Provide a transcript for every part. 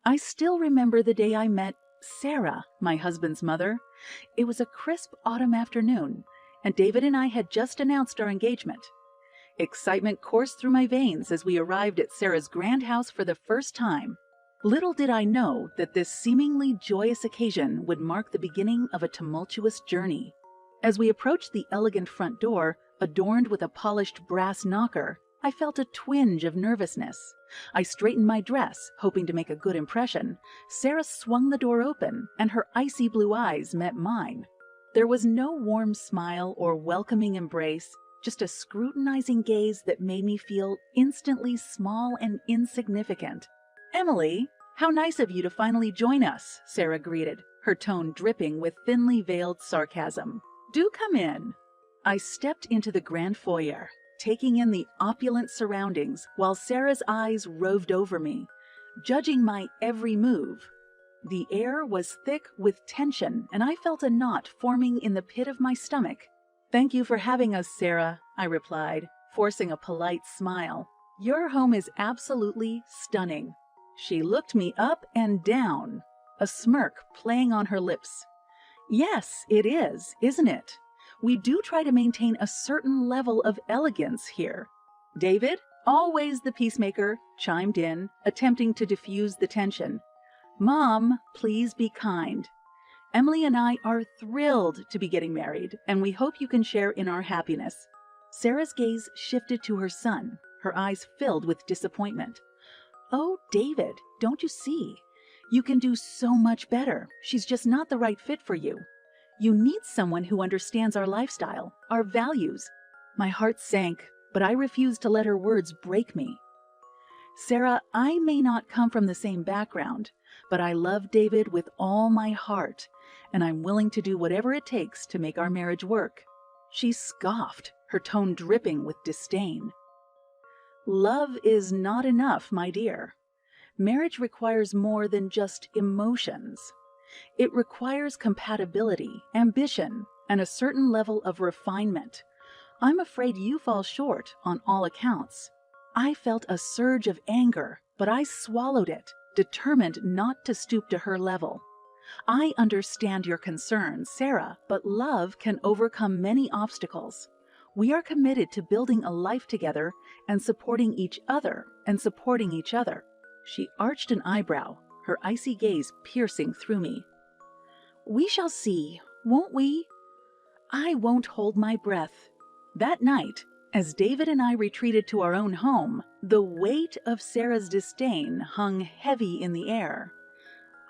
I still remember the day I met Sarah, my husband's mother. It was a crisp autumn afternoon, and David and I had just announced our engagement. Excitement coursed through my veins as we arrived at Sarah's grand house for the first time. Little did I know that this seemingly joyous occasion would mark the beginning of a tumultuous journey. As we approached the elegant front door, adorned with a polished brass knocker, I felt a twinge of nervousness. I straightened my dress, hoping to make a good impression. Sarah swung the door open, and her icy blue eyes met mine. There was no warm smile or welcoming embrace, just a scrutinizing gaze that made me feel instantly small and insignificant. "Emily, how nice of you to finally join us," Sarah greeted, her tone dripping with thinly veiled sarcasm. "Do come in." I stepped into the grand foyer, taking in the opulent surroundings while Sarah's eyes roved over me, judging my every move. The air was thick with tension, and I felt a knot forming in the pit of my stomach. "Thank you for having us, Sarah," I replied, forcing a polite smile. "Your home is absolutely stunning." She looked me up and down, a smirk playing on her lips. "Yes, it is, isn't it? We do try to maintain a certain level of elegance here." David, always the peacemaker, chimed in, attempting to diffuse the tension. "Mom, please be kind. Emily and I are thrilled to be getting married, and we hope you can share in our happiness." Sarah's gaze shifted to her son, her eyes filled with disappointment. "Oh, David, don't you see? You can do so much better. She's just not the right fit for you. You need someone who understands our lifestyle, our values." My heart sank, but I refused to let her words break me. "Sarah, I may not come from the same background, but I love David with all my heart, and I'm willing to do whatever it takes to make our marriage work." She scoffed, her tone dripping with disdain. "Love is not enough, my dear. Marriage requires more than just emotions. It requires compatibility, ambition, and a certain level of refinement. I'm afraid you fall short on all accounts." I felt a surge of anger, but I swallowed it, determined not to stoop to her level. "I understand your concerns, Sarah, but love can overcome many obstacles. We are committed to building a life together and supporting each other. She arched an eyebrow, her icy gaze piercing through me. "We shall see, won't we?" I won't hold my breath. That night, as David and I retreated to our own home, the weight of Sarah's disdain hung heavy in the air.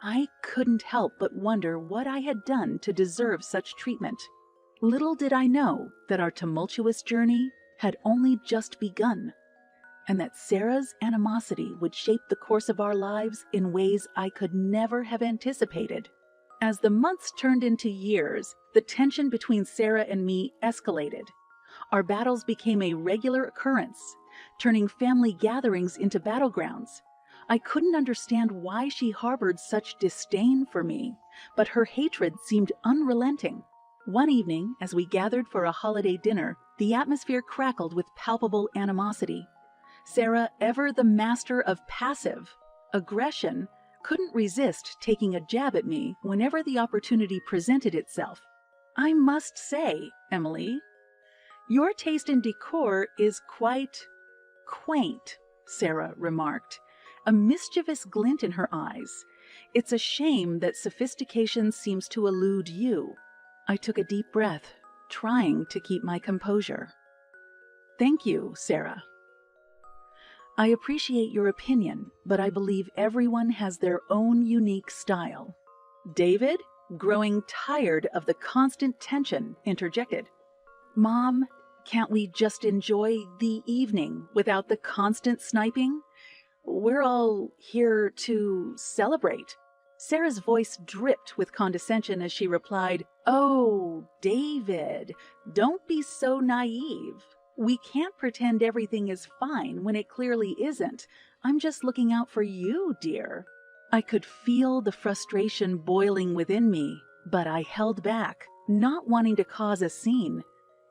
I couldn't help but wonder what I had done to deserve such treatment. Little did I know that our tumultuous journey had only just begun, and that Sarah's animosity would shape the course of our lives in ways I could never have anticipated. As the months turned into years, the tension between Sarah and me escalated. Our battles became a regular occurrence, turning family gatherings into battlegrounds. I couldn't understand why she harbored such disdain for me, but her hatred seemed unrelenting. One evening, as we gathered for a holiday dinner, the atmosphere crackled with palpable animosity. Sarah, ever the master of passive aggression, couldn't resist taking a jab at me whenever the opportunity presented itself. "I must say, Emily, your taste in decor is quite quaint," Sarah remarked, a mischievous glint in her eyes. "It's a shame that sophistication seems to elude you." I took a deep breath, trying to keep my composure. "Thank you, Sarah. I appreciate your opinion, but I believe everyone has their own unique style." David, growing tired of the constant tension, interjected. "Mom, can't we just enjoy the evening without the constant sniping? We're all here to celebrate." Sarah's voice dripped with condescension as she replied, "Oh, David, don't be so naive. We can't pretend everything is fine when it clearly isn't. I'm just looking out for you, dear." I could feel the frustration boiling within me, but I held back, not wanting to cause a scene.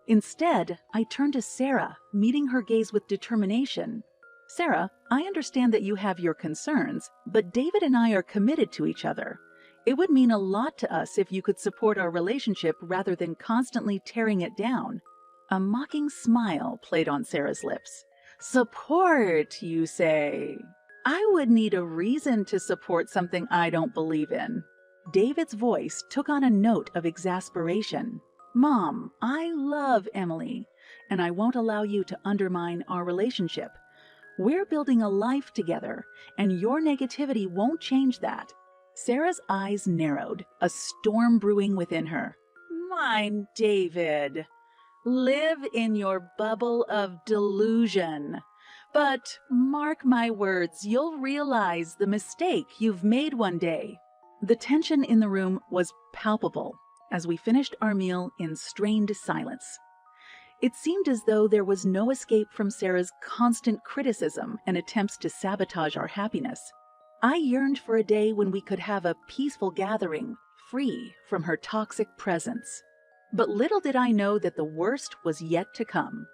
Instead, I turned to Sarah, meeting her gaze with determination. Sarah, I understand that you have your concerns, but David and I are committed to each other. It would mean a lot to us if you could support our relationship rather than constantly tearing it down. A mocking smile played on Sarah's lips. Support, you say? I would need a reason to support something I don't believe in. David's voice took on a note of exasperation. Mom, I love Emily, and I won't allow you to undermine our relationship. We're building a life together, and your negativity won't change that. Sarah's eyes narrowed, a storm brewing within her. Mine, David. Live in your bubble of delusion. But mark my words, you'll realize the mistake you've made one day. The tension in the room was palpable as we finished our meal in strained silence. It seemed as though there was no escape from Sarah's constant criticism and attempts to sabotage our happiness. I yearned for a day when we could have a peaceful gathering, free from her toxic presence. But little did I know that the worst was yet to come.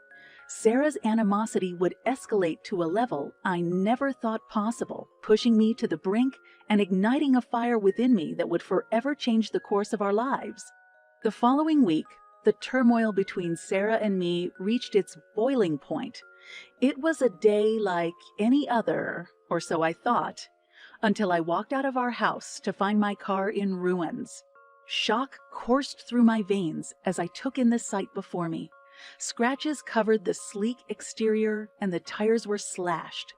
Sarah's animosity would escalate to a level I never thought possible, pushing me to the brink and igniting a fire within me that would forever change the course of our lives. The following week, the turmoil between Sarah and me reached its boiling point. It was a day like any other, or so I thought, until I walked out of our house to find my car in ruins. Shock coursed through my veins as I took in the sight before me. Scratches covered the sleek exterior and the tires were slashed.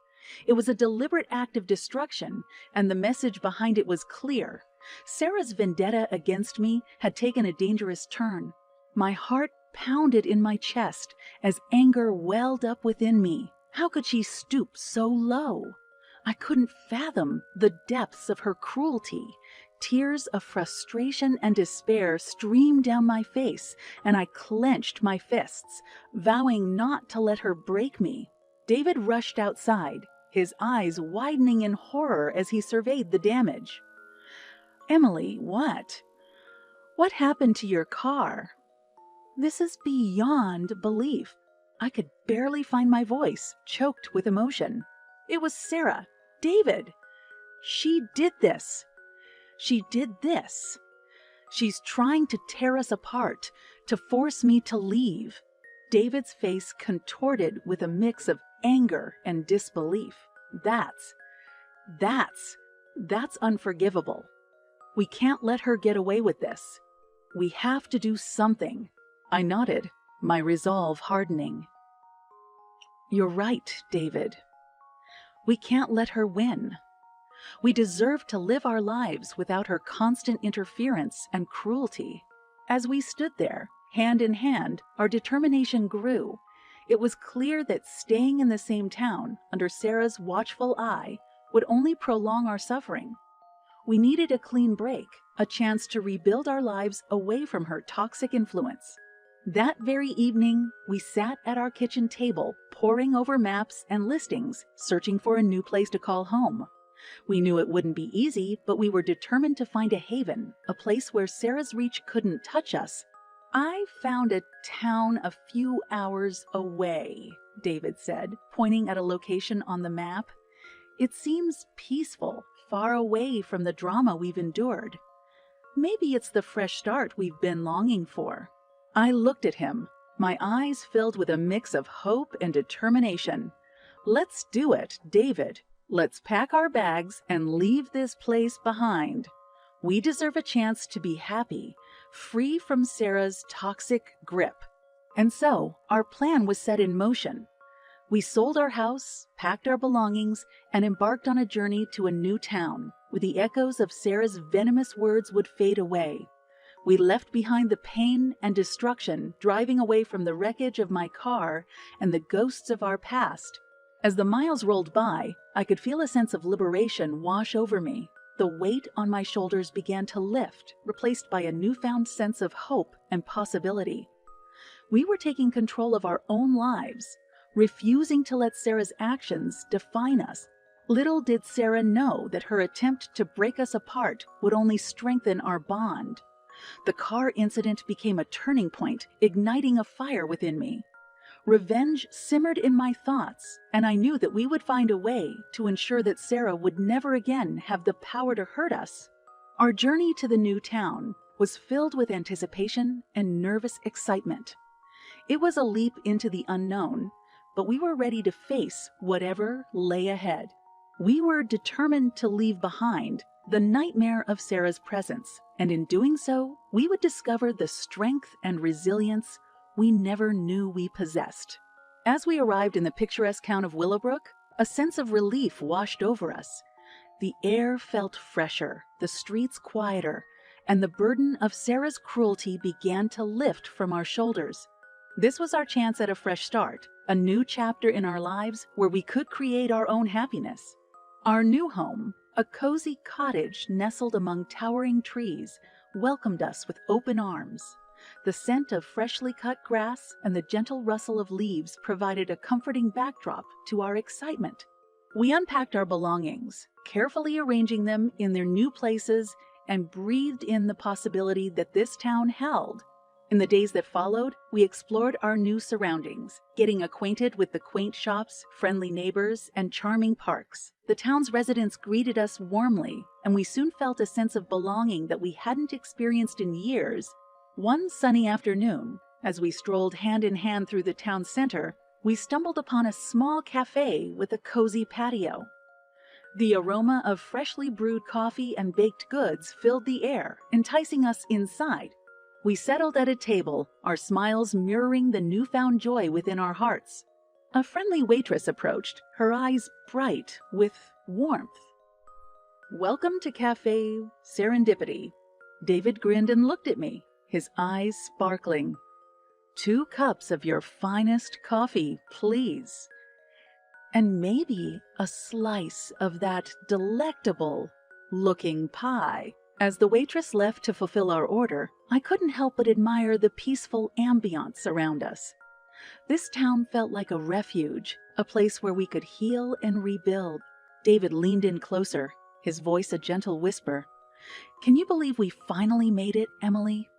It was a deliberate act of destruction, and the message behind it was clear. Sarah's vendetta against me had taken a dangerous turn. My heart pounded in my chest as anger welled up within me. How could she stoop so low? I couldn't fathom the depths of her cruelty. Tears of frustration and despair streamed down my face, and I clenched my fists, vowing not to let her break me. David rushed outside, his eyes widening in horror as he surveyed the damage. Emily, what? What happened to your car? This is beyond belief. I could barely find my voice, choked with emotion. It was Sarah, David. She did this. She did this. She's trying to tear us apart, to force me to leave. David's face contorted with a mix of anger and disbelief. That's unforgivable. We can't let her get away with this. We have to do something. I nodded, my resolve hardening. You're right, David. We can't let her win. We deserve to live our lives without her constant interference and cruelty. As we stood there, hand in hand, our determination grew. It was clear that staying in the same town, under Sarah's watchful eye, would only prolong our suffering. We needed a clean break, a chance to rebuild our lives away from her toxic influence. That very evening, we sat at our kitchen table, poring over maps and listings, searching for a new place to call home. We knew it wouldn't be easy, but we were determined to find a haven, a place where Sarah's reach couldn't touch us. I found a town a few hours away, David said, pointing at a location on the map. It seems peaceful, far away from the drama we've endured. Maybe it's the fresh start we've been longing for. I looked at him, my eyes filled with a mix of hope and determination. Let's do it, David. Let's pack our bags and leave this place behind. We deserve a chance to be happy, free from Sarah's toxic grip. And so, our plan was set in motion. We sold our house, packed our belongings, and embarked on a journey to a new town, where the echoes of Sarah's venomous words would fade away. We left behind the pain and destruction, driving away from the wreckage of my car and the ghosts of our past. As the miles rolled by, I could feel a sense of liberation wash over me. The weight on my shoulders began to lift, replaced by a newfound sense of hope and possibility. We were taking control of our own lives, refusing to let Sarah's actions define us. Little did Sarah know that her attempt to break us apart would only strengthen our bond. The car incident became a turning point, igniting a fire within me. Revenge simmered in my thoughts, and I knew that we would find a way to ensure that Sarah would never again have the power to hurt us. Our journey to the new town was filled with anticipation and nervous excitement. It was a leap into the unknown, but we were ready to face whatever lay ahead. We were determined to leave behind the nightmare of Sarah's presence, and in doing so, we would discover the strength and resilience we never knew we possessed. As we arrived in the picturesque town of Willowbrook, a sense of relief washed over us. The air felt fresher, the streets quieter, and the burden of Sarah's cruelty began to lift from our shoulders. This was our chance at a fresh start, a new chapter in our lives where we could create our own happiness. Our new home, a cozy cottage nestled among towering trees, welcomed us with open arms. The scent of freshly cut grass and the gentle rustle of leaves provided a comforting backdrop to our excitement. We unpacked our belongings, carefully arranging them in their new places, and breathed in the possibility that this town held. In the days that followed, we explored our new surroundings, getting acquainted with the quaint shops, friendly neighbors, and charming parks. The town's residents greeted us warmly, and we soon felt a sense of belonging that we hadn't experienced in years. One sunny afternoon, as we strolled hand in hand through the town center, we stumbled upon a small cafe with a cozy patio. The aroma of freshly brewed coffee and baked goods filled the air, enticing us inside. We settled at a table, our smiles mirroring the newfound joy within our hearts. A friendly waitress approached, her eyes bright with warmth. "Welcome to Cafe Serendipity." David grinned and looked at me, his eyes sparkling. "2 cups of your finest coffee, please. And maybe a slice of that delectable-looking pie." As the waitress left to fulfill our order, I couldn't help but admire the peaceful ambiance around us. This town felt like a refuge, a place where we could heal and rebuild. David leaned in closer, his voice a gentle whisper. "Can you believe we finally made it, Emily?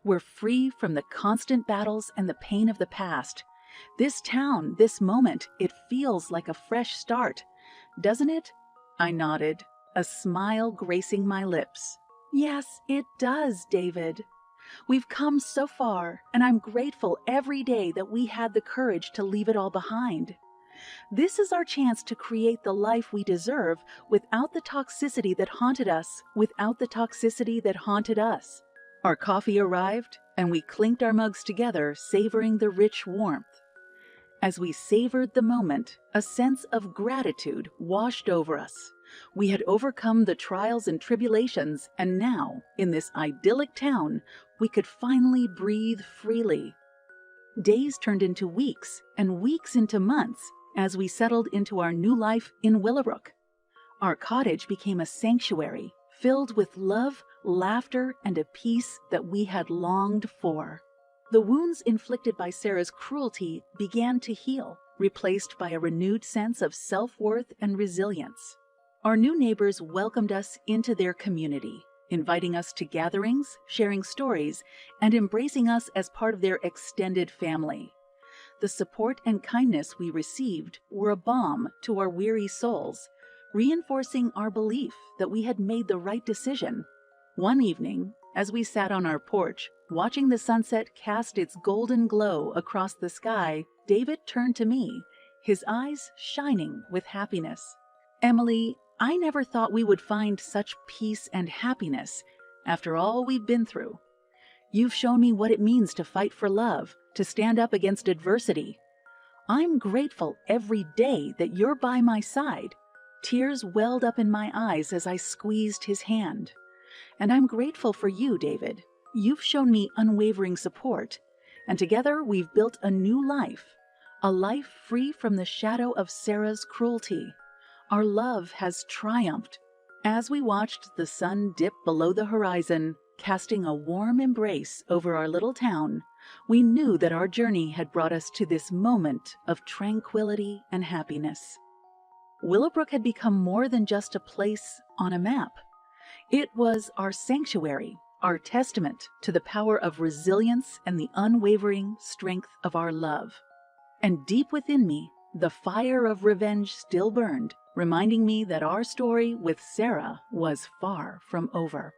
We're free from the constant battles and the pain of the past. This town, this moment, it feels like a fresh start, doesn't it?" I nodded, a smile gracing my lips. "Yes, it does, David. We've come so far, and I'm grateful every day that we had the courage to leave it all behind. This is our chance to create the life we deserve without the toxicity that haunted us, Our coffee arrived, and we clinked our mugs together, savoring the rich warmth. As we savored the moment, a sense of gratitude washed over us. We had overcome the trials and tribulations, and now, in this idyllic town, we could finally breathe freely. Days turned into weeks, and weeks into months, as we settled into our new life in Willowbrook. Our cottage became a sanctuary, filled with love, laughter, and a peace that we had longed for. The wounds inflicted by Sarah's cruelty began to heal, replaced by a renewed sense of self-worth and resilience. Our new neighbors welcomed us into their community, inviting us to gatherings, sharing stories, and embracing us as part of their extended family. The support and kindness we received were a balm to our weary souls, reinforcing our belief that we had made the right decision. One evening, as we sat on our porch, watching the sunset cast its golden glow across the sky, David turned to me, his eyes shining with happiness. "Emily, I never thought we would find such peace and happiness after all we've been through. You've shown me what it means to fight for love, to stand up against adversity. I'm grateful every day that you're by my side." Tears welled up in my eyes as I squeezed his hand. "And I'm grateful for you, David. You've shown me unwavering support, and together we've built a new life, a life free from the shadow of Sarah's cruelty. Our love has triumphed." As we watched the sun dip below the horizon, casting a warm embrace over our little town, we knew that our journey had brought us to this moment of tranquility and happiness. Willowbrook had become more than just a place on a map. It was our sanctuary, our testament to the power of resilience and the unwavering strength of our love. And deep within me, the fire of revenge still burned, reminding me that our story with Sarah was far from over.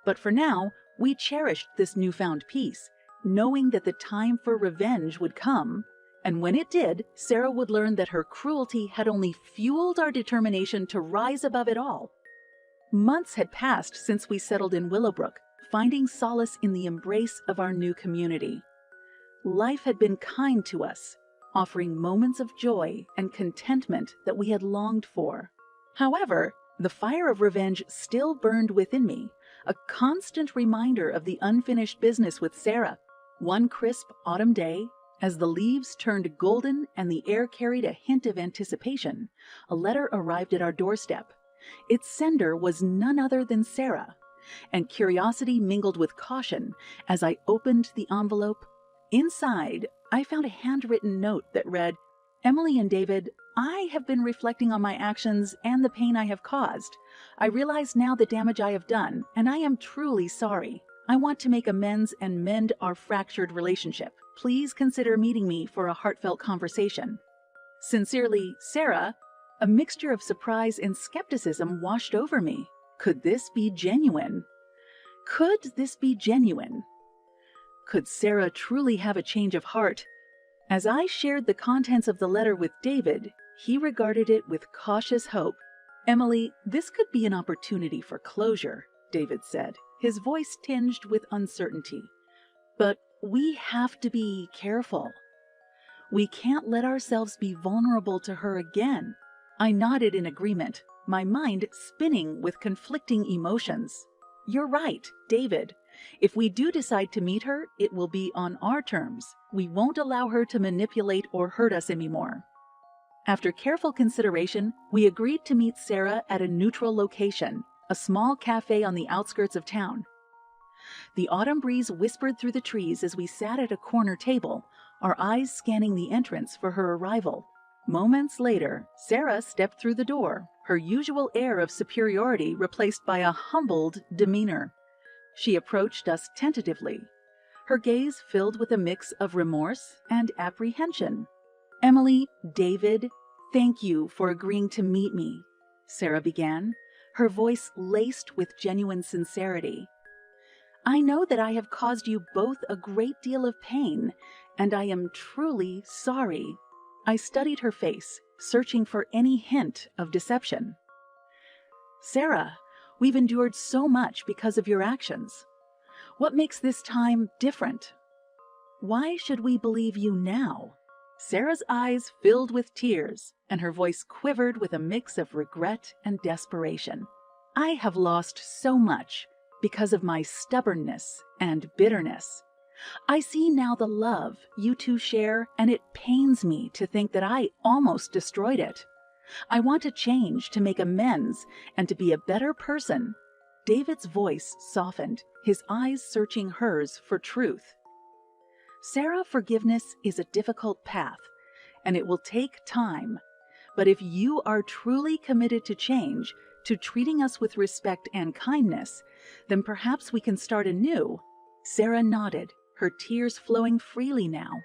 But for now, we cherished this newfound peace, knowing that the time for revenge would come, and when it did, Sarah would learn that her cruelty had only fueled our determination to rise above it all. Months had passed since we settled in Willowbrook, finding solace in the embrace of our new community. Life had been kind to us, offering moments of joy and contentment that we had longed for. However, the fire of revenge still burned within me, a constant reminder of the unfinished business with Sarah. One crisp autumn day, as the leaves turned golden and the air carried a hint of anticipation, a letter arrived at our doorstep. Its sender was none other than Sarah, and curiosity mingled with caution as I opened the envelope. Inside, I found a handwritten note that read, "Emily and David, I have been reflecting on my actions and the pain I have caused. I realize now the damage I have done, and I am truly sorry. I want to make amends and mend our fractured relationship. Please consider meeting me for a heartfelt conversation. Sincerely, Sarah." A mixture of surprise and skepticism washed over me. Could this be genuine? Could this be genuine? Could Sarah truly have a change of heart? As I shared the contents of the letter with David, he regarded it with cautious hope. "Emily, this could be an opportunity for closure," David said, his voice tinged with uncertainty. "But we have to be careful. We can't let ourselves be vulnerable to her again." I nodded in agreement, my mind spinning with conflicting emotions. "You're right, David. If we do decide to meet her, it will be on our terms. We won't allow her to manipulate or hurt us anymore." After careful consideration, we agreed to meet Sarah at a neutral location, a small cafe on the outskirts of town. The autumn breeze whispered through the trees as we sat at a corner table, our eyes scanning the entrance for her arrival. Moments later, Sarah stepped through the door, her usual air of superiority replaced by a humbled demeanor. She approached us tentatively, her gaze filled with a mix of remorse and apprehension. "Emily, David, thank you for agreeing to meet me," Sarah began, her voice laced with genuine sincerity. "I know that I have caused you both a great deal of pain, and I am truly sorry." I studied her face, searching for any hint of deception. "Sarah, we've endured so much because of your actions. What makes this time different? Why should we believe you now?" Sarah's eyes filled with tears, and her voice quivered with a mix of regret and desperation. "I have lost so much because of my stubbornness and bitterness. I see now the love you two share, and it pains me to think that I almost destroyed it. I want to change, to make amends, and to be a better person." David's voice softened, his eyes searching hers for truth. "Sarah, forgiveness is a difficult path, and it will take time. But if you are truly committed to change, to treating us with respect and kindness, then perhaps we can start anew." Sarah nodded, her tears flowing freely now.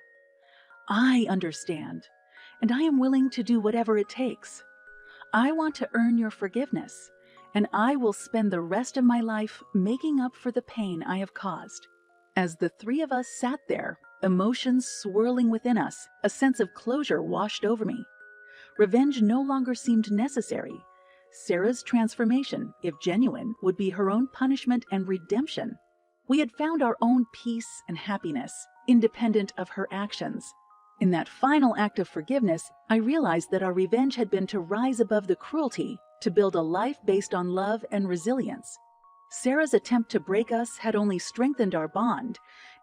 "I understand, and I am willing to do whatever it takes. I want to earn your forgiveness, and I will spend the rest of my life making up for the pain I have caused." As the three of us sat there, emotions swirling within us, a sense of closure washed over me. Revenge no longer seemed necessary. Sarah's transformation, if genuine, would be her own punishment and redemption. We had found our own peace and happiness, independent of her actions. In that final act of forgiveness, I realized that our revenge had been to rise above the cruelty, to build a life based on love and resilience. Sarah's attempt to break us had only strengthened our bond,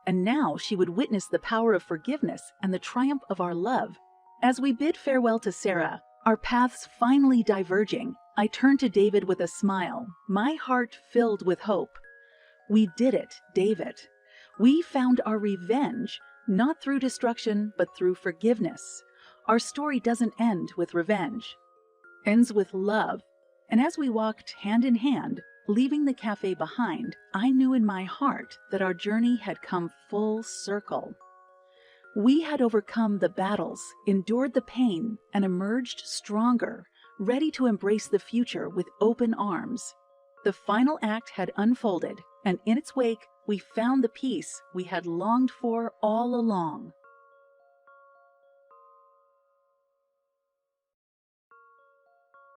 and now she would witness the power of forgiveness and the triumph of our love. As we bid farewell to Sarah, our paths finally diverging, I turned to David with a smile, my heart filled with hope. "We did it, David. We found our revenge, not through destruction, but through forgiveness. Our story doesn't end with revenge. Ends with love." And as we walked hand in hand, leaving the cafe behind, I knew in my heart that our journey had come full circle. We had overcome the battles, endured the pain, and emerged stronger, ready to embrace the future with open arms. The final act had unfolded, and in its wake, we found the peace we had longed for all along.